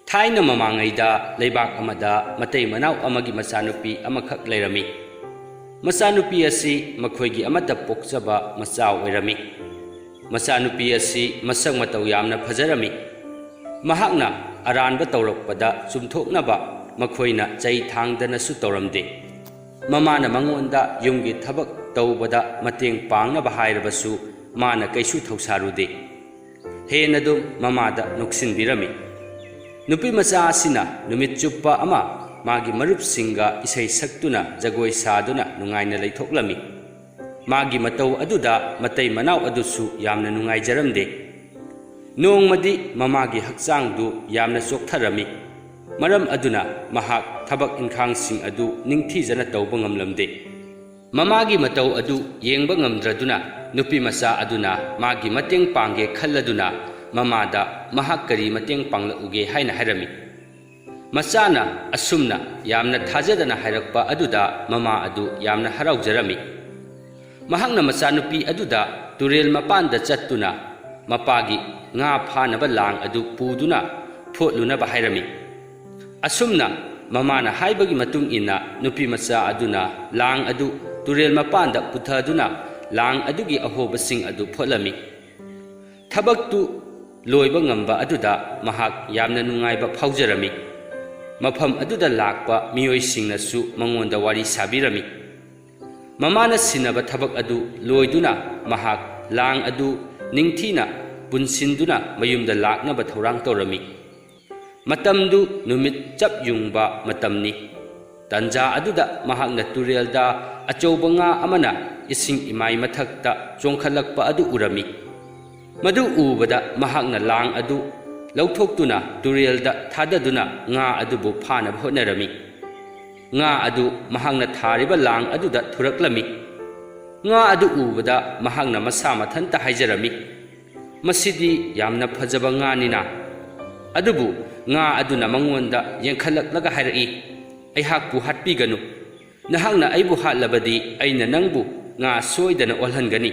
ꯊꯥꯏꯅ ꯃꯃꯥꯡꯉꯩꯗ ꯂꯩꯕꯥꯛ ꯑꯃꯗ ꯃꯇꯩ ꯃꯅꯥꯎ ꯑꯃꯒꯤ ꯃꯆꯥꯅꯨꯄꯤ ꯑꯃꯈꯛ ꯂꯩꯔꯝꯃꯤ꯫ ꯃꯆꯥꯅꯨꯄꯤ ꯑꯁꯤ ꯃꯈꯣꯏꯒꯤ ꯑꯃꯠꯇ ꯄꯣꯛꯆꯕ ꯃꯆꯥ ꯑꯣꯏꯔꯝꯃꯤ꯫ ꯃꯆꯥꯅꯨꯄꯤ ꯑꯁꯤ ꯃꯁꯛ ꯃꯇꯧ ꯌꯥꯝꯅ ꯐꯖꯔꯝꯃꯤ꯫ ꯃꯍꯥꯛꯅ ꯑꯔꯥꯟꯕ ꯇꯧꯔꯛꯄꯗ ꯆꯨꯝꯊꯣꯛꯅꯕ ꯃꯈꯣꯏꯅ ꯆꯩ ꯊꯥꯡꯗꯅꯁꯨ ꯇꯧꯔꯝꯗꯦ꯫ ꯃꯃꯥꯅ ꯃꯉꯣꯟꯗ ꯌꯨꯝꯒꯤ ꯊꯕꯛ ꯇꯧꯕꯗ ꯃꯇꯦꯡ ꯄꯥꯡꯅꯕ ꯍꯥꯏꯔꯕꯁꯨ ꯃꯥꯅ ꯀꯩꯁꯨ ꯊꯧꯁꯥꯔꯨꯗꯦ꯫ ꯍꯦꯟꯅ ꯑꯗꯨꯝ ꯃꯃꯥꯗ ꯅꯣꯛꯁꯤꯟꯕꯤꯔꯝꯃꯤ꯫ ꯅꯨꯄꯤ ꯃꯆꯥ ꯑꯁꯤꯅ ꯅꯨꯃꯤꯠ ꯆꯨꯞꯄ ꯑꯃ ꯃꯥꯒꯤ ꯃꯔꯨꯞꯁꯤꯡꯒ ꯏꯁꯩ ꯁꯛꯇꯨꯅ ꯖꯒꯣꯏ ꯁꯥꯗꯨꯅ ꯅꯨꯡꯉꯥꯏꯅ ꯂꯩꯊꯣꯛꯂꯝꯃꯤ꯫ ꯃꯥꯒꯤ ꯃꯇꯧ ꯑꯗꯨꯗ ꯃꯇꯩ ꯃꯅꯥꯎ ꯑꯗꯨꯁꯨ ꯌꯥꯝꯅ ꯅꯨꯡꯉꯥꯏꯖꯔꯝꯗꯦ꯫ ꯅꯣꯡꯃꯗꯤ ꯃꯃꯥꯒꯤ ꯍꯛꯆꯥꯡꯗꯨ ꯌꯥꯝꯅ ꯆꯣꯛꯊꯔꯝꯃꯤ꯫ ꯃꯔꯝ ꯑꯗꯨꯅ ꯃꯍꯥꯛ ꯊꯕꯛ ꯏꯟꯈꯥꯡꯁꯤꯡ ꯑꯗꯨ ꯅꯤꯡꯊꯤꯖꯅ ꯇꯧꯕ ꯉꯝꯂꯝꯗꯦ꯫ ꯃꯃꯥꯒꯤ ꯃꯇꯧ ꯑꯗꯨ ꯌꯦꯡꯕ ꯉꯝꯗ꯭ꯔꯗꯨꯅ ꯅꯨꯄꯤ ꯃꯆా ꯑꯗꯨꯅ ꯃꯥꯒꯤ ꯃꯇꯦꯡ ꯄꯥꯡꯒꯦ ꯈꯜꯂꯗꯨꯅ ꯃꯃꯥꯗ ꯃꯍꯥꯛ ꯀꯔꯤ ꯃꯇꯦꯡ ꯄꯥꯡꯂꯛꯎꯒꯦ ꯍꯥꯏꯅ ꯍꯥꯏꯔꯝꯃꯤ꯫ ꯃꯆꯥꯅ ꯑꯁꯨꯝꯅ ꯌꯥꯝꯅ ꯊꯥꯖꯗꯅ ꯍꯥꯏꯔꯛꯄ ꯑꯗꯨꯗ ꯃꯃꯥ ꯑꯗꯨ ꯌꯥꯝꯅ ꯍꯔꯥꯎꯖꯔꯝꯃꯤ꯫ ꯃꯍꯥꯛꯅ ꯃꯆꯥꯅꯨꯄꯤ ꯑꯗꯨꯗ ꯇꯨꯔꯦꯜ ꯃꯄꯥꯟꯗ ꯆꯠꯇꯨꯅ ꯃꯄꯥꯒꯤ ꯉꯥ ꯐꯥꯅꯕ ꯂꯥꯡ ꯑꯗꯨ ꯄꯨꯗꯨꯅ ꯐꯣꯠꯂꯨꯅꯕ ꯍꯥꯏꯔꯝꯃꯤ꯫ ꯑꯁꯨꯝꯅ ꯃꯃꯥꯅ ꯍꯥꯏꯕꯒꯤ ꯃꯇꯨꯡ ꯏꯟꯅ ꯅꯨꯄꯤ ꯃꯆꯥ ꯑꯗꯨꯅ ꯂꯥꯡ ꯑꯗꯨ ꯇꯨꯔꯦꯜ ꯃꯄꯥꯟꯗ ꯄꯨꯊꯗꯨꯅ ꯂꯥꯡ ꯑꯗꯨꯒꯤ ꯑꯍꯣꯕꯁꯤꯡ ꯑꯗꯨ ꯐꯣꯠꯂꯝꯃꯤ꯫ ꯊꯕꯛꯇꯨ ꯂꯣꯏꯕ ꯉꯝꯕ ꯑꯗꯨꯗ ꯃꯍꯥꯛ ꯌꯥꯝꯅ ꯅꯨꯡꯉꯥꯏꯕ ꯐꯥꯎꯖꯔꯝꯃꯤ꯫ ꯃꯐꯝ ꯑꯗꯨꯗ ꯂꯥꯛꯄ ꯃꯤꯑꯣꯏꯁꯤꯡꯅꯁꯨ ꯃꯉꯣꯟꯗ ꯋꯥꯔꯤ ꯁꯥꯕꯤꯔꯝꯃꯤ꯫ ꯃꯃꯥꯅ ꯁꯤꯟꯅꯕ ꯊꯕꯛ ꯑꯗꯨ ꯂꯣꯏꯗꯨꯅ ꯃꯍꯥꯛ ꯂꯥꯡ ꯑꯗꯨ ꯅꯤꯡꯊꯤꯅ ꯄꯨꯟꯁꯤꯟꯗꯨꯅ ꯃꯌꯨꯝꯗ ꯂꯥꯛꯅꯕ ꯊꯧꯔꯥꯡ ꯇꯧꯔꯝꯃꯤ꯫ ꯃꯇꯝꯗꯨ ꯅꯨꯃꯤꯠ ꯆꯞ ꯌꯨꯡꯕ ꯃꯇꯝꯅꯤ꯫ ꯇꯟꯖꯥ ꯑꯗꯨꯗ ꯃꯍꯥꯛꯅ ꯇꯨꯔꯦꯜꯗ ꯑꯆꯧꯕ ꯉꯥ ꯑꯃꯅ ꯏꯁꯤꯡ ꯏꯃꯥꯏ ꯃꯊꯛꯇ ꯆꯣꯡꯈꯠꯂꯛꯄ ꯑꯗꯨ ꯎꯔꯝꯃꯤ꯫ ꯃꯗꯨ ꯎꯕꯗ ꯃꯍꯥꯛꯅ ꯂꯥꯡ ꯑꯗꯨ ꯂꯧꯊꯣꯛꯇꯨꯅ ꯇꯨꯔꯦꯜꯗ ꯊꯥꯗꯗꯨꯅ ꯉꯥ ꯑꯗꯨꯕꯨ ꯐꯥꯅꯕ ꯍꯣꯠꯅꯔꯝꯃꯤ꯫ ꯉꯥ ꯑꯗꯨ ꯃꯍꯥꯛꯅ ꯊꯥꯔꯤꯕ ꯂꯥꯡ ꯑꯗꯨꯗ ꯊꯨꯔꯛꯂꯝꯃꯤ꯫ ꯉꯥ ꯑꯗꯨ ꯎꯕꯗ ꯃꯍꯥꯛꯅ ꯃꯁꯥ ꯃꯊꯟꯇ ꯍꯥꯏꯖꯔꯝꯃꯤ, "ꯃꯁꯤꯗꯤ ꯌꯥꯝꯅ ꯐꯖꯕ ꯉꯥꯅꯤꯅ"꯫ ꯑꯗꯨꯕꯨ ꯉꯥ ꯑꯗꯨꯅ ꯃꯉꯣꯟꯗ ꯌꯦꯡꯈꯠꯂꯛꯂꯒ ꯍꯥꯏꯔꯛꯏ, "ꯑꯩꯍꯥꯛꯄꯨ ꯍꯥꯠꯄꯤꯒꯅꯨ꯫ ꯅꯍꯥꯛꯅ ꯑꯩꯕꯨ ꯍꯥꯠꯂꯕꯗꯤ ꯑꯩꯅ ꯅꯪꯕꯨ ꯉꯥ ꯁꯣꯏꯗꯅ ꯑꯣꯜꯍꯟꯒꯅꯤ"꯫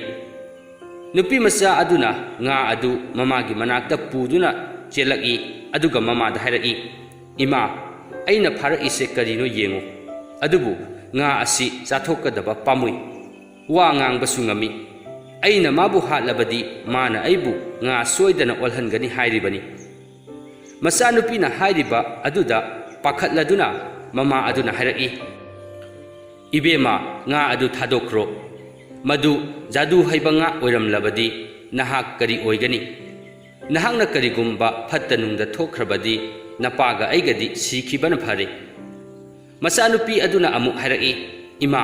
ꯅꯨꯄꯤ ꯃꯆా ꯑꯗꯨꯅ ꯉꯥ ꯑꯗꯨ ꯃꯃꯥꯒꯤ ꯃꯅꯥꯛꯇ ꯄꯨꯗꯨꯅ ꯆꯦꯜꯂꯛꯏ ꯑꯗꯨꯒ ꯃꯃꯥꯗ ꯍꯥꯏꯔꯛꯏ, "ꯏꯃꯥ, ꯑꯩꯅ ꯐꯥꯔꯛꯏꯁꯦ ꯀꯔꯤꯅꯣ ꯌꯦꯡꯉꯨ꯫ ꯑꯗꯨꯕꯨ ꯉꯥ ꯑꯁꯤ ꯆꯥꯊꯣꯛꯀꯗꯕ ꯄꯥꯝꯃꯨꯏ, ꯋꯥ ꯉꯥꯡꯕꯁꯨ ꯉꯝꯃꯤ꯫ ꯑꯩꯅ ꯃꯥꯕꯨ ꯍꯥꯠꯂꯕꯗꯤ ꯃꯥꯅ ꯑꯩꯕꯨ ꯉꯥ ꯁꯣꯏꯗꯅ ꯑꯣꯜꯍꯟꯒꯅꯤ ꯍꯥꯏꯔꯤꯕꯅꯤ"꯫ ꯃꯆꯥꯅꯨꯄꯤꯅ ꯍꯥꯏꯔꯤꯕ ꯑꯗꯨꯗ ꯄꯥꯈꯠꯂꯗꯨꯅ ꯃꯃꯥ ꯑꯗꯨꯅ ꯍꯥꯏꯔꯛꯏ, "ꯏꯕꯦꯝꯃ, ꯉꯥ ꯑꯗꯨ ꯊꯥꯗꯣꯛꯈ꯭ꯔꯣ꯫ ꯃꯗꯨ ꯖꯥꯗꯨ ꯍꯩꯕ ꯉꯥ ꯑꯣꯏꯔꯝꯂꯕꯗꯤ ꯅꯍꯥꯛ ꯀꯔꯤ ꯑꯣꯏꯒꯅꯤ? ꯅꯍꯥꯛꯅ ꯀꯔꯤꯒꯨꯝꯕ ꯐꯠꯇ ꯅꯨꯡꯗ ꯊꯣꯛꯈ꯭ꯔꯕꯗꯤ ꯅꯄꯥꯒ ꯑꯩꯒꯗꯤ ꯁꯤꯈꯤꯕꯅ ꯐꯔꯦ"꯫ ꯃꯆꯥꯅꯨꯄꯤ ꯑꯗꯨꯅ ꯑꯃꯨꯛ ꯍꯥꯏꯔꯛꯏ, "ꯏꯃꯥ,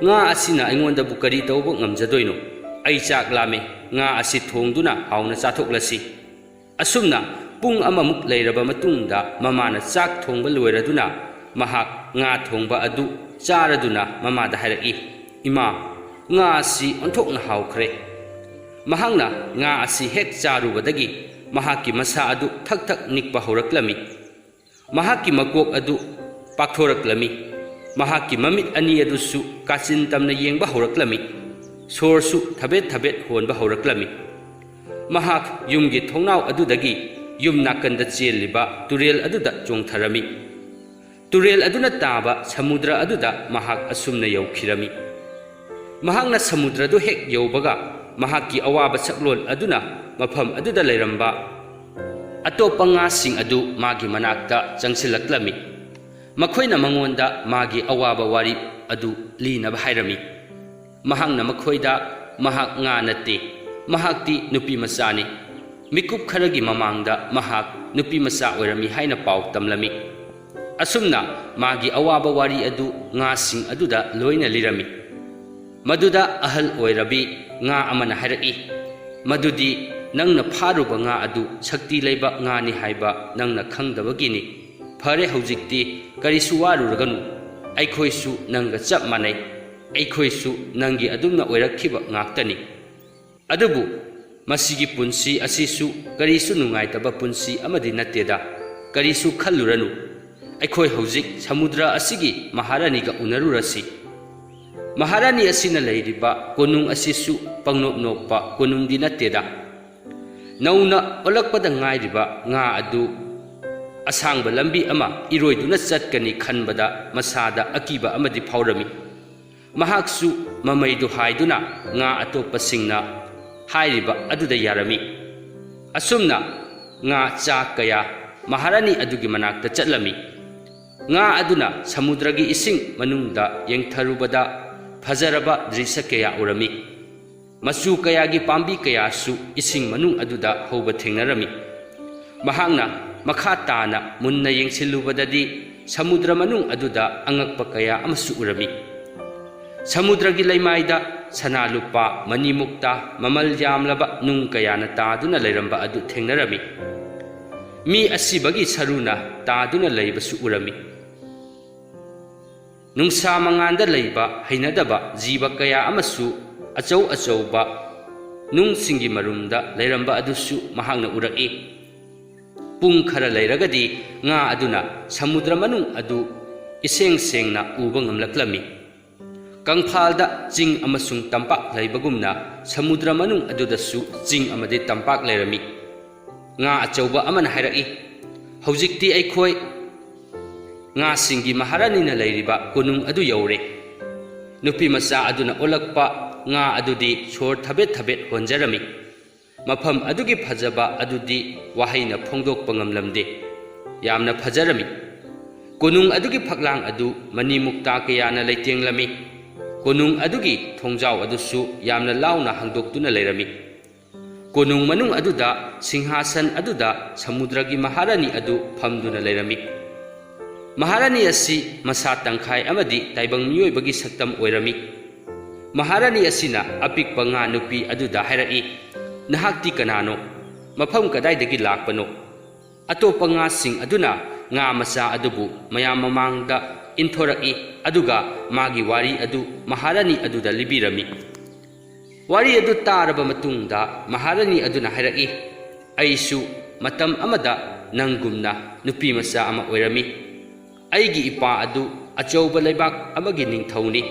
ꯉꯥ ꯑꯁꯤꯅ ꯑꯩꯉꯣꯟꯗꯕꯨ ꯀꯔꯤ ꯇꯧꯕ ꯉꯝꯖꯗꯣꯏꯅꯣ? ꯑꯩ ꯆꯥꯛ ꯂꯥꯝꯃꯦ, ꯉꯥ ꯑꯁꯤ ꯊꯣꯡꯗꯨꯅ ꯍꯥꯎꯅ ꯆꯥꯊꯣꯛꯂꯁꯤ"꯫ ꯑꯁꯨꯝꯅ ꯄꯨꯡ ꯑꯃꯃꯨꯛ ꯂꯩꯔꯕ ꯃꯇꯨꯡꯗ ꯃꯃꯥꯅ ꯆꯥꯛ ꯊꯣꯡꯕ ꯂꯣꯏꯔꯗꯨꯅ ꯃꯍꯥꯛ ꯉꯥ ꯊꯣꯡꯕ ꯑꯗꯨ ꯆꯥꯔꯗꯨꯅ ꯃꯃꯥꯗ ꯍꯥꯏꯔꯛꯏ, "ꯏꯃꯥ, ꯉꯥ ꯑꯁꯤ ꯑꯣꯟꯊꯣꯛꯅ ꯍꯥꯎꯈ꯭ꯔꯦ"꯫ ꯃꯍꯥꯛꯅ ꯉꯥ ꯑꯁꯤ ꯍꯦꯛ ꯆꯥꯔꯨꯕꯗꯒꯤ ꯃꯍꯥꯛꯀꯤ ꯃꯁꯥ ꯑꯗꯨ ꯊꯛ ꯊꯛ ꯅꯤꯛꯄ ꯍꯧꯔꯛꯂꯝꯃꯤ꯫ ꯃꯍꯥꯛꯀꯤ ꯃꯀꯣꯛ ꯑꯗꯨ ꯄꯥꯛꯊꯣꯔꯛꯂꯝꯃꯤ꯫ ꯃꯍꯥꯛꯀꯤ ꯃꯃꯤꯠ ꯑꯅꯤ ꯑꯗꯨꯁꯨ ꯀꯥꯆꯤꯟ ꯇꯝꯅ ꯌꯦꯡꯕ ꯍꯧꯔꯛꯂꯝꯃꯤ꯫ ꯁꯣꯔꯁꯨ ꯊꯕꯦꯠ ꯊꯕꯦꯠ ꯍꯣꯟꯕ ꯍꯧꯔꯛꯂꯝꯃꯤ꯫ ꯃꯍꯥꯛ ꯌꯨꯝꯒꯤ ꯊꯣꯡꯅꯥꯎ ꯑꯗꯨꯗꯒꯤ ꯌꯨꯝ ꯅꯥꯀꯟꯗ ꯆꯦꯜꯂꯤꯕ ꯇꯨꯔꯦꯜ ꯑꯗꯨꯗ ꯆꯣꯡꯊꯔꯝꯃꯤ꯫ ꯇꯨꯔꯦꯜ ꯑꯗꯨꯅ ꯇꯥꯕ ꯁꯃꯨꯗ꯭ꯔ ꯑꯗꯨꯗ ꯃꯍꯥꯛ ꯑꯁꯨꯝꯅ ꯌꯧꯈꯤꯔꯝꯃꯤ꯫ ꯃꯍꯥꯛꯅ ꯁꯃꯨꯗ꯭ꯔꯗꯨ ꯍꯦꯛ ꯌꯧꯕꯒ ꯃꯍꯥꯛꯀꯤ ꯑꯋꯥꯕ ꯁꯛꯂꯣꯟ ꯑꯗꯨꯅ ꯃꯐꯝ ꯑꯗꯨꯗ ꯂꯩꯔꯝꯕ ꯑꯇꯣꯞꯄ ꯉꯥꯁꯤꯡ ꯑꯗꯨ ꯃꯥꯒꯤ ꯃꯅꯥꯛꯇ ꯆꯪꯁꯤꯜꯂꯛꯂꯝꯃꯤ꯫ ꯃꯈꯣꯏꯅ ꯃꯉꯣꯟꯗ ꯃꯥꯒꯤ ꯑꯋꯥꯕ ꯋꯥꯔꯤ ꯑꯗꯨ ꯂꯤꯅꯕ ꯍꯥꯏꯔꯝꯃꯤ꯫ ꯃꯍꯥꯛꯅ ꯃꯈꯣꯏꯗ ꯃꯍꯥꯛ ꯉꯥ ꯅꯠꯇꯦ, ꯃꯍꯥꯛꯇꯤ ꯅꯨꯄꯤ ꯃꯆꯥꯅꯤ, ꯃꯤꯀꯨꯞ ꯈꯔꯒꯤ ꯃꯃꯥꯡꯗ ꯃꯍꯥꯛ ꯅꯨꯄꯤ ꯃꯆꯥ ꯑꯣꯏꯔꯝꯃꯤ ꯍꯥꯏꯅ ꯄꯥꯎ ꯇꯝꯂꯝꯃꯤ꯫ ꯑꯁꯨꯝꯅ ꯃꯥꯒꯤ ꯑꯋꯥꯕ ꯋꯥꯔꯤ ꯑꯗꯨ ꯉꯥꯁꯤꯡ ꯑꯗꯨꯗ ꯂꯣꯏꯅ ꯂꯤꯔꯝꯃꯤ꯫ ꯃꯗꯨꯗ ꯑꯍꯜ ꯑꯣꯏꯔꯕꯤ ꯉꯥ ꯑꯃꯅ ꯍꯥꯏꯔꯛꯏ, "ꯃꯗꯨꯗꯤ ꯅꯪꯅ ꯐꯥꯔꯨꯕ ꯉꯥ ꯑꯗꯨ ꯁꯛꯇꯤ ꯂꯩꯕ ꯉꯥꯅꯤ ꯍꯥꯏꯕ ꯅꯪꯅ ꯈꯪꯗꯕꯒꯤꯅꯤ꯫ ꯐꯔꯦ, ꯍꯧꯖꯤꯛꯇꯤ ꯀꯔꯤꯁꯨ ꯋꯥꯔꯨꯔꯒꯅꯨ, ꯑꯩꯈꯣꯏꯁꯨ ꯅꯪꯒ ꯆꯞ ꯃꯥꯟꯅꯩ, ꯑꯩꯈꯣꯏꯁꯨ ꯅꯪꯒꯤ ꯑꯗꯨꯝꯅ ꯑꯣꯏꯔꯛꯈꯤꯕ ꯉꯥꯛꯇꯅꯤ꯫ ꯑꯗꯨꯕꯨ ꯃꯁꯤꯒꯤ ꯄꯨꯟꯁꯤ ꯑꯁꯤꯁꯨ ꯀꯔꯤꯁꯨ ꯅꯨꯡꯉꯥꯏꯇꯕ ꯄꯨꯟꯁꯤ ꯑꯃꯗꯤ ꯅꯠꯇꯦꯗ, ꯀꯔꯤꯁꯨ ꯈꯜꯂꯨꯔꯅꯨ꯫ ꯑꯩꯈꯣꯏ ꯍꯧꯖꯤꯛ ꯁꯃꯨꯗ꯭ꯔ ꯑꯁꯤꯒꯤ ꯃꯍꯥꯔꯥꯅꯤꯒ ꯎꯅꯔꯨꯔꯁꯤ꯫ ꯃꯍꯥꯔꯥꯅꯤ ꯑꯁꯤꯅ ꯂꯩꯔꯤꯕ ꯀꯣꯅꯨꯡ ꯑꯁꯤꯁꯨ ꯄꯪꯅꯣꯞ ꯅꯣꯞꯄ ꯀꯣꯅꯨꯡꯗꯤ ꯅꯠꯇꯦꯗ꯫ ꯅꯧꯅ ꯑꯣꯜꯂꯛꯄꯗ ꯉꯥꯏꯔꯤꯕ ꯉꯥ ꯑꯗꯨ asangba lambi ama iroiduna chatkani khanbada masada akiba amadi phaurami mahaksu mamaidu haiduna nga atopa singna hairiba aduda yarami asumna nga cha kaya maharani adugi manakta chatlami nga aduna samudragi ising manungda yengtharubada fajaraba drisya kaya urami masu kayagi pambi kaya su ising manung aduda hoba thengnarami mahangna makha tana munna yengsilubadadi samudra manung aduda angakpa kaya amasu urami samudragi laimaida sana lupa manimukta mamal yamlaba nung kayana taduna lairamba adu thengnarami mi asibagi saruna taduna laibasu urami nungsa manganda laiba hainadaba jiba kaya amasu achau achauba nung singi marumda lairamba adusu mahangna uraki pung khara lairagadi nga aduna samudra manung adu iseng sengna uba ngamlaklami kangphalda jing amasung tampak laibagumna samudra manung adudasu jing amadi tampak lairami nga achauba amana hairaki hojikti aikhoi nga singi maharani na lairiba kunung adu yaure nupi macha aduna olakpa nga adudi chor thabet thabet honjarami mafam adugi phajaba adudi wahaina phongdokpa ngamlamde yamna phajarami kunung adugi phaklang adu manimukta kayana leitenglami kunung adugi thongjau adusu yamna launa hangdoktuna lairami kunung manung aduda singhasan aduda samudragi maharani adu phamduna lairami maharani asi masa tangkhai amadi taibang miyoi bagi saktam oirami maharani asina apikpa nga nupi aduda hairaki nahakti kanano mafam kadaidagi lakpano atopa nga sing aduna nga masa adubu mayam mamangda inthoraki aduga magi wari adu maharani aduda libirami wari adu taraba matungda maharani aduna hairaki aisu matam amada nangumna nupi masa ama oirami aigi ipa adu achauba laibak amagi ningthauni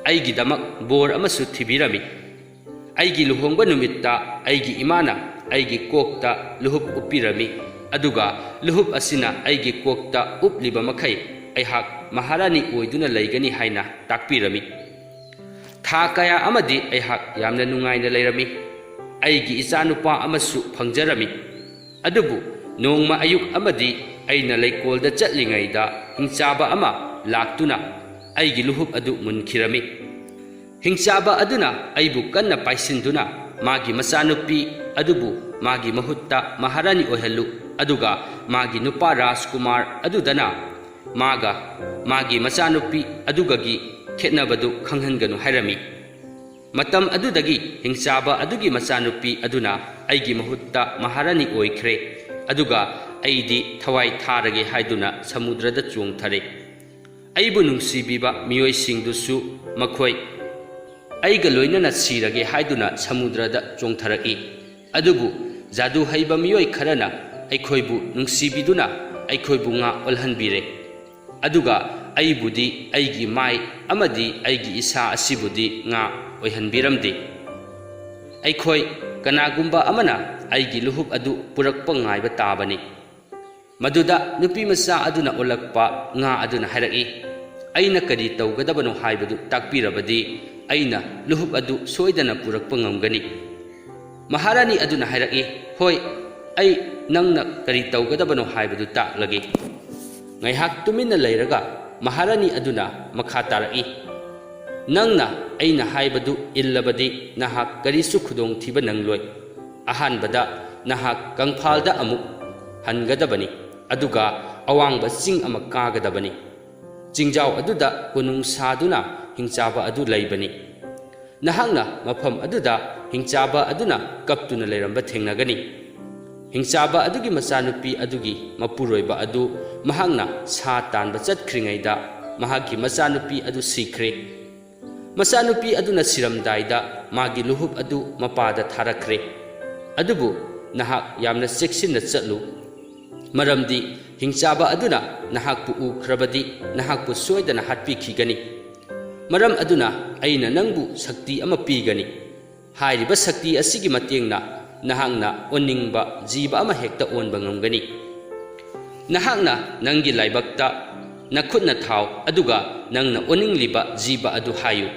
aigi damak bor amasu thibirami aigi luhongba numitta aigi imana aigi kokta luhup upirami aduga luhup asina aigi kokta upliba makhai aihak maharani oiduna laigani haina takpirami tha kaya amadi aihak yamna nungaina lairami aigi ichanupa amasu phangjarami adubu nongma ayuk amadi aina leikolda chatlingaida hingchaba ama laktuna aigi luhup adu munkhirami hingchaba aduna aibu kanna paisinduna magi masanupi adubu magi mahutta maharani ohellu aduga magi nupa rajkumar adudana maga magi masanupi adugagi khetnabadu khanghanganu hairami matam adudagi hingchaba adugi masanupi aduna aigi mahutta maharani oikhre aduga aidi thawai tharage haiduna samudrada chungthare aibu nungsibiba miyoi singdusu makhoi aiga loinana sirage haiduna samudrada chongtharaki adubu jadu haiba miyoi kharana aikhoibu nungsibiduna aikhoibu nga olhanbire aduga aibudi aigi mai amadi aigi isa asibudi nga oihanbiramde aikhoi kanagumba amana aigi luhup adu purakpa ngaiba tabani maduda nupi macha aduna olakpa nga aduna hairaki aina kari tawgadabano haibadu takpirabadi aina luhup adu soidana purakpa ngamgani maharani aduna hairaki hoi ai nangna kari tawgadabano haibadu taklagi ngaihak tumina leiraga maharani aduna makha taraki nangna aina haibadu illabadi nahak karisu khudong thiba nangloi ahanbada nahak kangphalda amuk hangadabani aduga awangba ching ama kagadabani chingjaw aduda kunung saduna hingchaba adu laibani nahangna mafam aduda hingchaba aduna kaptuna leiramba thengnagani hingchaba adugi machanupi adugi mapuroiba adu mahangna sa tanba chatkhringaida mahagi machanupi adu sikhre machanupi aduna siramdaida magi luhup adu mapada tharakre adubu nahak yamna cheksinna chatlu maramdi hingchaba aduna nahakpu ukhrabadi nahakpu soidana hatpikhigani maram aduna aina nangbu sakti ama pigani hairiba sakti asigi matengna nahangna oningba jiba ama hekta onba ngamgani Nahakna nanggi laibakta nakhutna thau aduga nangna oningliba jiba adu hayu.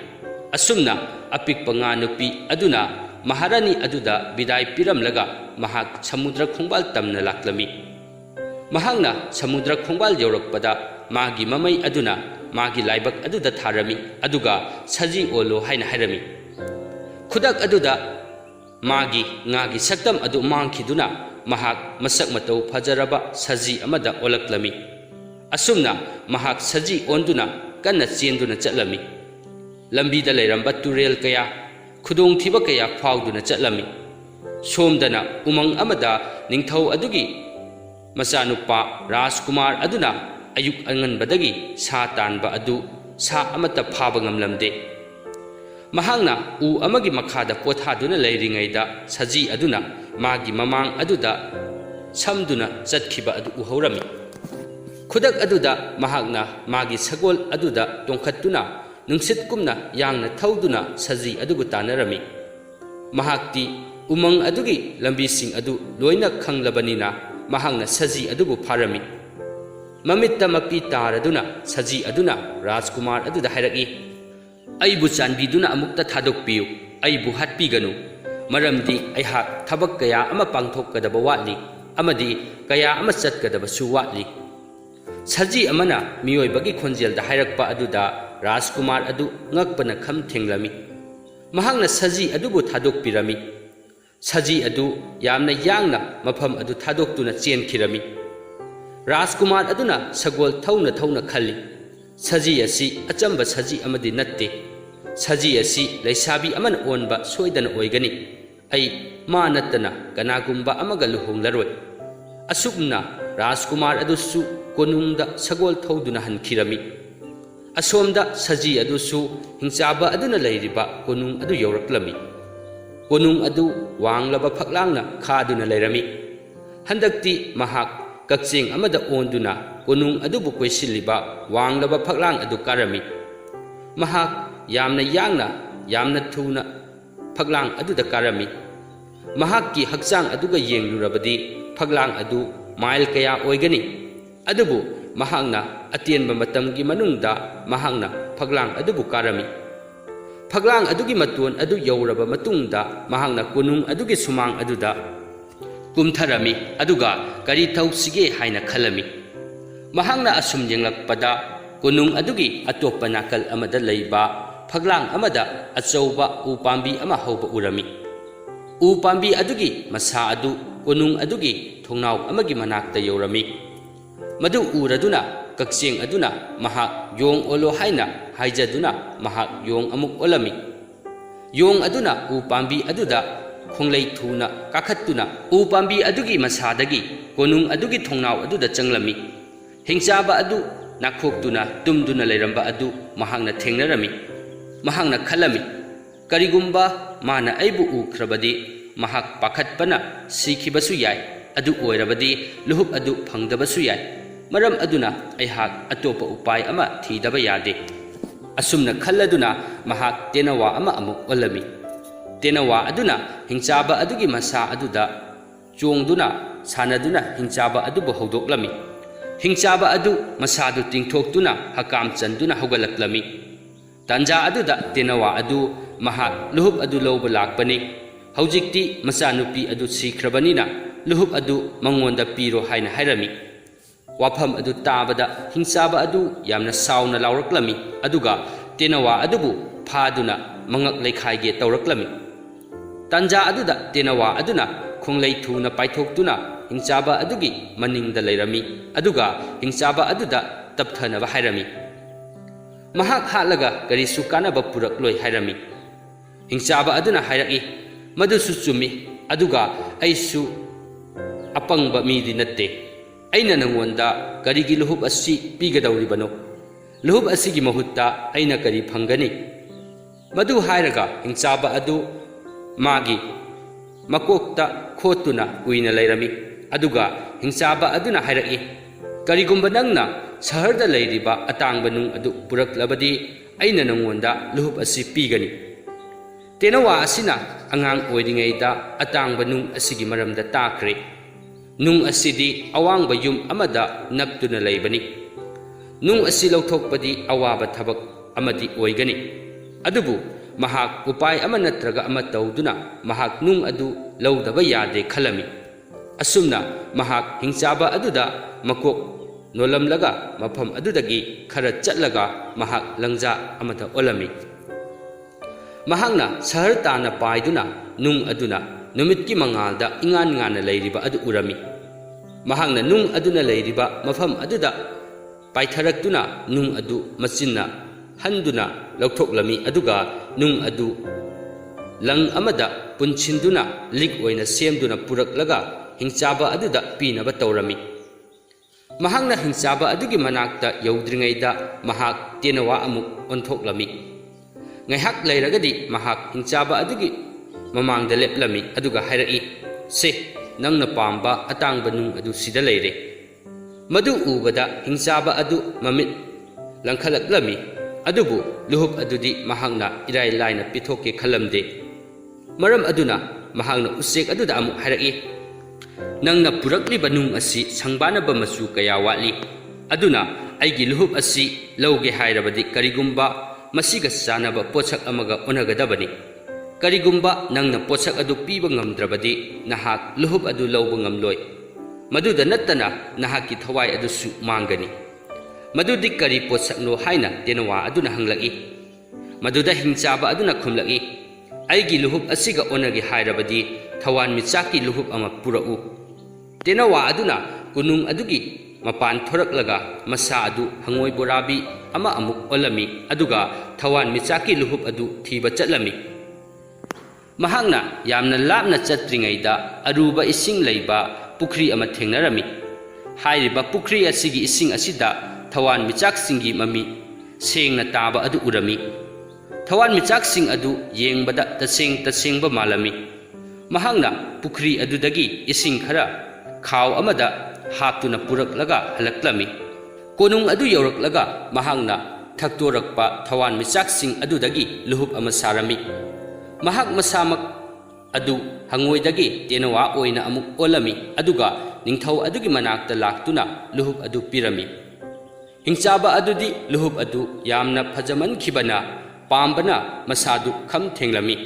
Asumna apikpa nga nupi aduna maharani aduda bidai piramlaga mahak samudra khongbal tamna laklami. Mahakna samudra khongbal yaurakpada magi mamai aduna magi laibak aduda tharami aduga saji olo haina hairami. Khudak aduda magi ngagi saktam adu mangkhiduna mahak masak matau fajaraba saji amada olaklami. Asumna mahak saji onduna kanna chenduna chatlami. Lambida lairamba turel kaya khudong thiba kaya fauduna chatlami. Somdana umang amada ningthau adugi masanupa Rajkumar aduna ayuk anganbadagi sa tanba adu sa amata phaba ngamlamde. Mahangna u amagi makhada pothaduna leiringaida saji aduna magi mamang aduda samduna chatkhiba adu uhorami. Khudak aduda mahakna magi sagol aduda tongkhattuna nungsit kumna yangna thauduna saji adugu tanarami. Mahakti umang adugi lambising adu loina khanglabanina mahangna saji adugu pharami. Mamitta mapi taraduna saji aduna Rajkumar aduda hairaki. Aibu chanbiduna amukta thadokpiyu, aibu hatpiganu. Maramdi aihak thabak kaya ama pangthokkadaba watli, amadi kaya ama chatkadabasu watli. Saji amana miyoibagi khonjelda hairakpa aduda Rajkumar adu ngakpana kham thenglami. Mahangna saji adubu thadokpirami. Saji adu yamna yangna mafam adu thadoktuna chenkhirami. Rajkumar aduna sagol thauna thauna khalli. Saji asi achamba saji amadi natte. Saji asi laisabi aman onba soidana oigani. Ai ma nattana kanagumba amaga luhonglaroi. Asukna Rajkumar adusu konungda sagol thauduna hankhirami. Asomda saji adusu hingchaba aduna lairiba konung adu yauraklami. Konung adu wanglaba phaklangna khaduna lairami. Handakti mahak kakching amada onduna konung adubu koisiliba wanglaba phaklang adu karami. Mahak yamna yangna yamna thuna phaklang aduda karami. Mahakki hakchang aduga yenglurabadi phaklang adu mail kaya oigani. Adubu mahakna atienba matamgi manungda mahakna phaklang adubu karami. Phaklang adugi matun adu yauraba matungda mahakna konung adugi sumang aduda kumtharami aduga kari thausigge haina khalami. Mahangna asum yenglakpada konung adugi atopa nakal amada leiba phaklang amada achauba upambi ama hauba urami. Upambi adugi masa adu konung adugi thongnau amagi manakta yaurami. Madu uraduna kakcheng aduna mahak yong olo haina haijaduna mahak yong amuk olami. Yong aduna upambi aduda khonglei thuna kakhattuna upambi adugi masadagi konung adugi thongnau aduda changlami. Hingchaba adu nakhoktuna tumduna leiramba adu mahangna thengnarami. Mahangna khalami karigumba mana aibu ukhrabadi mahak pakhatpana sikhibasu yai adu oirabadi luhup adu phangdabasu yai. Maram aduna aihak atopa upai ama thidaba yade. Asumna khalladuna mahak tenawa ama amuk olami. Tenawa aduna hingchaba adugi masa aduda chongduna sanaduna hingchaba adubu haudoklami. Hingchaba adu masadu tingthoktuna hakam chanduna hogalaklami. Tanja aduda tenawa adu mahak luhup adu lawba lakpani. Haujikti masanupi adu sikhrabανina luhup adu mangonda piro haina hairami. Wafam adu tabada hingchaba adu yamna sauna lawraklami aduga tenawa adubu phaduna mangak leikhaige tawraklami. Tanja aduda tenawa aduna khonglei thuna paithoktuna hingchaba adugi maningda leirami aduga hingchaba aduda tapthanaba hairami. Mahak halaga karisu kanaba purakloi hairami. Hingchaba aduna hairaki madusu chumi aduga aisu apangba midi natte. Aina nangonda karigi luhup asi pigadawribano. Luhup asigi mahutta aina kari phangani. Madu hairaga hingchaba adu magi makokta khotuna uina lairami aduga hingchaba aduna hairaki karigumba nangna saharda lairiba atangba nung adu puraklabadi aina nangonda luhup asi pigani. Tenawa asina angang oiringaida atangba nung asigi maramda takre. Nung asidi awangba yum amada naptuna laybani. Nung asi lawthokpadi awaba thabak amadi oigani. Adubu mahak upay ama natraga ama tawduna mahak nung adu lawdaba yade khalami. Asumna mahak hingchaba aduda makok nolamlaga mafam adudagi khara chatlaga mahak langja amada olami. Mahakna sahar tana paiduna nung aduna numitki mangalda ingan ngana layriba adu urami. Mahakna nung aduna layriba mafam aduda paitharakduna nung adu machinna handuna lawthoklami aduga nung adu lang amada punchinduna lik oina semduna puraklaga hingchaba aduda pinaba tawrami. Mahakna hingchaba adugi manakta yaudringaida mahak tenawa amuk onthoklami. Ngaihak layragadi mahak hingchaba adugi mamangda leplami aduga hairai se nangna pamba atangba nung adu sida layre. Madu ubada hingchaba adu mamit langkhalaklami adubu luhup adudi mahakna irai laina pithoke khalamde. Maram aduna mahakna usek aduda amuk hairai nangna purakliba nung asi sangbanaba masu kaya watli aduna aigi luhup asi lawge hairabadi karigumba masiga sanaba pochak amaga onagadabani. Karigumba nangna pochak adu piba ngamdrabadi nahak luhup adu lawba ngamloi. Maduda nattana nahaki thawai adu su mangani. Madudi kari pochakno haina tenawa aduna hanglaki. Maduda hingchaba aduna khumlaki. Aigi luhup asiga onagi hairabadi thawan michaki luhup ama purau. Tenawa aduna kunung adugi mapan thoraklaga masa adu hangoi borabi ama amuk olami aduga thawan michaki luhup adu thiba chatlami. Mahakna yamna lapna chatringaida aruba ising layba pukri ama thengnarami. Hairiba pukri asigi ising asida thawan michaksingi mami sengna taba adu urami. Thawan michaksing adu yengbada tasengba malami. Mahakna pukri adudagi ising khara khaw amada haptuna puraklaga halaklami. Konung adu yauraklaga mahakna thaktorakpa thawan michaksing adudagi luhup ama sarami. Mahak masamak adu hangoidagi tenawa oina amuk olami aduga ningthau adugi manakta laktuna luhup adu pirami. Hingchaba adudi luhup adu yamna phajaman khibana pambana masadu kham thenglami.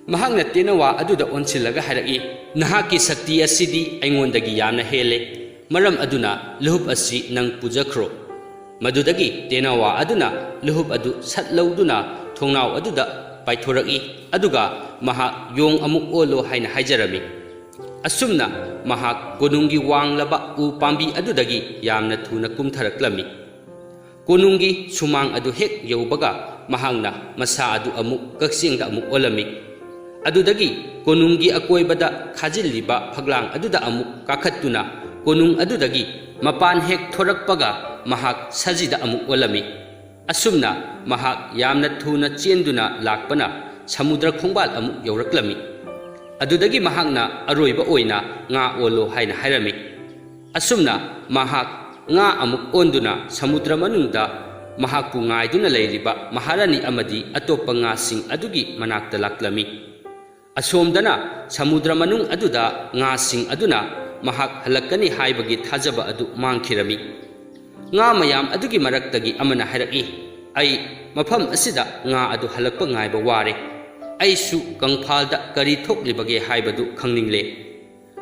Mahakna tenawa aduda onsilaga harai nahaki sakti asidi aingondagi yamna hele maram aduna luhup asi nang pujakhro. Madudagi tenawa aduna luhup adu satlawduna thongnaw aduda paithoraki aduga mahak yong amuk olo haina haijarami. Asumna mahak konunggi wanglaba u pambi adudagi yamna thuna kumtharaklami. Konunggi sumang adu hek yaubaga mahangna masa adu amuk kaksingda amuk olami. Adudagi konunggi akoibada khajilliba phaglang aduda amuk kakhattuna konung adudagi mapan hek thorakpaga mahak sajida amuk olami. Asumna mahak yamna thuna chenduna lakpana samudra khongbal amuk yauraklami. Adudagi mahakna aroiba oina nga olo haina hairami. Asumna mahak nga amuk onduna samudra manungda mahakpu ngaiduna lairiba maharani amadi atopa ngasing adugi manakta laklami. Asomdana samudra manung aduda ngasing aduna mahak halakani haibagi thajaba adu mangkhirami. Nga mayam adugi maraktagi amana hairaki ay mafam asida nga adu halakpa ngaiba ware ay su kangphalda kari thoklibage haibadu khangningle.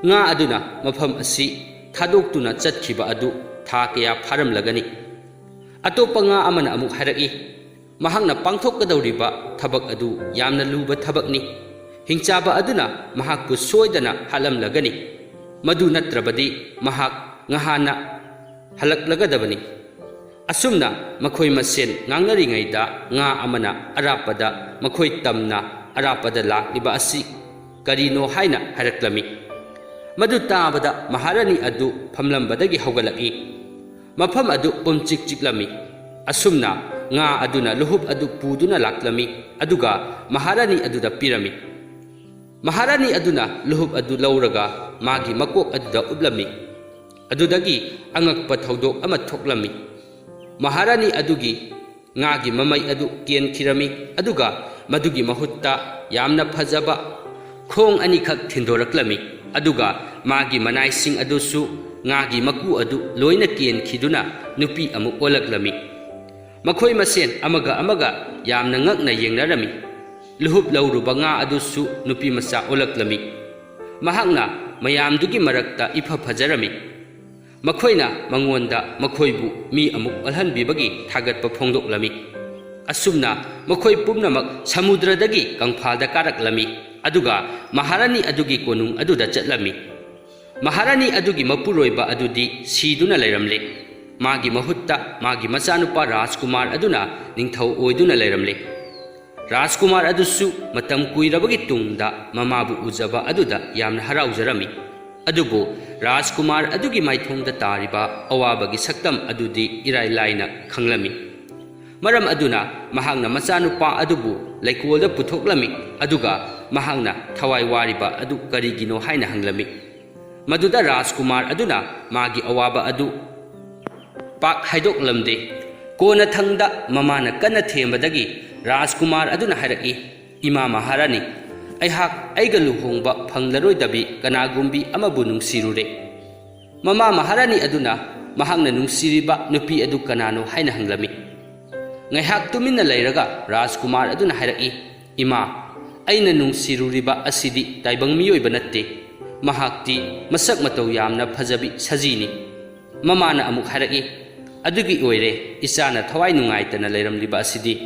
Nga aduna mafam asi thadoktuna chatkhiba adu tha kaya pharamlagani. Atopa nga amana amuk hairaki mahakna pangthokkadawriba thabak adu yamna luba thabakni. Hingchaba aduna mahakpu soidana halamlagani. Madu natrabadi mahak ngahana halaklagadabani. Asumna makhoi masen ngangnaringaida nga amana arapada makhoi tamna arapada lakliba asi karino haina haraklami. Madu tabada maharani adu phamlambadagi haugalaki. Mafam adu pumchik chiklami. Asumna nga aduna luhup adu puduna laklami aduga maharani aduda pirami. Maharani aduna luhup adu lauraga magi makok aduda ublami. Adudagi angakpa thaudok ama thoklami. Maharani adugi ngagi mamai adu kien khirami aduga madugi mahutta yamna phajaba khong ani khak thindoraklami. aduga magi manaising adusu ngagi maku adu loina kenkhiduna nupi amuk olaklami makhoi masen amaga yamna ngakna yengnarami luhup lauruba nga adusu nupi masa olaklami mahakna mayamdugi marakta ifa phajarami makhoi mangonda makhoibu mi amuk alhanbibagi thagatpa phongdoklami asumna makhoi pumnamak samudradagi kangphalda karaklami aduga maharani adugi konung aduda chatlami maharani adugi mapuroiba adudi siduna leiramle magi mahutta magi machanupa Rajkumar aduna ningthau oiduna leiramle Rajkumar adusu matam kuirabagi tungda mamabu ujaba aduda yamna haraujarami adubu Rajkumar adugi maithongda tariba awabagi saktam adudi irai laina khanglami maram aduna mahangna machanupa adubu laikolda puthoklami aduga mahangna thawai wariba adu karigino haina hanglami maduda Rajkumar aduna magi awaba adu pak haidoklamde kona thangda mamana kana thembadagi Rajkumar aduna haraki ima maharani aihak aiga luhongba phanglaroidabi kanagumbi amabu nungsirure mama maharani aduna mahangna nungsiriba nupi adu kanano haina hanglami ngaihak tuminna leiraga Rajkumar aduna haraki ima aina nungsiruriba asidi taibang miyoiba natte mahakti masak matau yamna phajabi sajini mamana amuk haraki adugi oire isana thawai nungaitana leiramliba asidi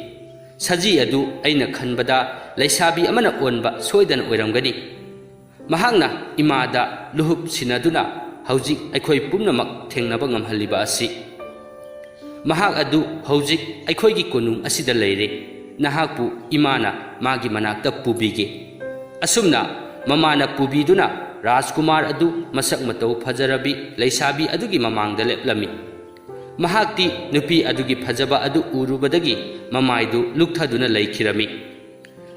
saji adu aina khanbada leisabi amana onba soidana oiramgani mahangna imada luhup sinaduna haujik aikhoi pumnamak thengnaba ngamhalliba asi mahak adu haujik aikhoigi konung asida leire nahakpu imana magi manakta pubige asumna mamana pubiduna Rajkumar adu masak matau phajarabi leisabi adugi mamangda leplami mahakti nupi adugi phajaba adu urubadagi mamaidu lukthaduna leikhirami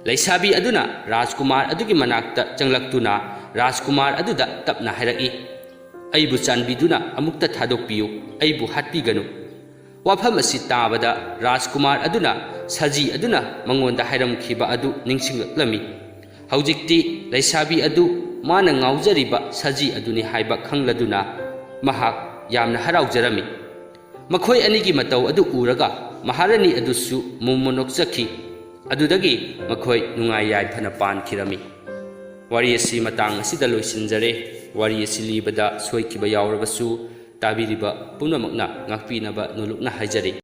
leisabi aduna Rajkumar adugi manakta changlaktuna Rajkumar aduda tapna hairaki aibu chanbiduna amukta thadokpiyu aibu hatpiganu wafam asi tabada Rajkumar aduna saji aduna mangonda hairamkhiba adu ningsingaklami haujikti leisabi adu mana ngaujariba saji aduni haiba khangladuna mahak yamna haraujarami makhoi anigi matau adu uraga maharani adusu mumonok chakhi adudagi makhoi nungai yai phana pan khirami wari asi matang asida loisinjare wari asi libada soikiba yawrabasu tabiriba punamakna ngakpinaba nulukna haijari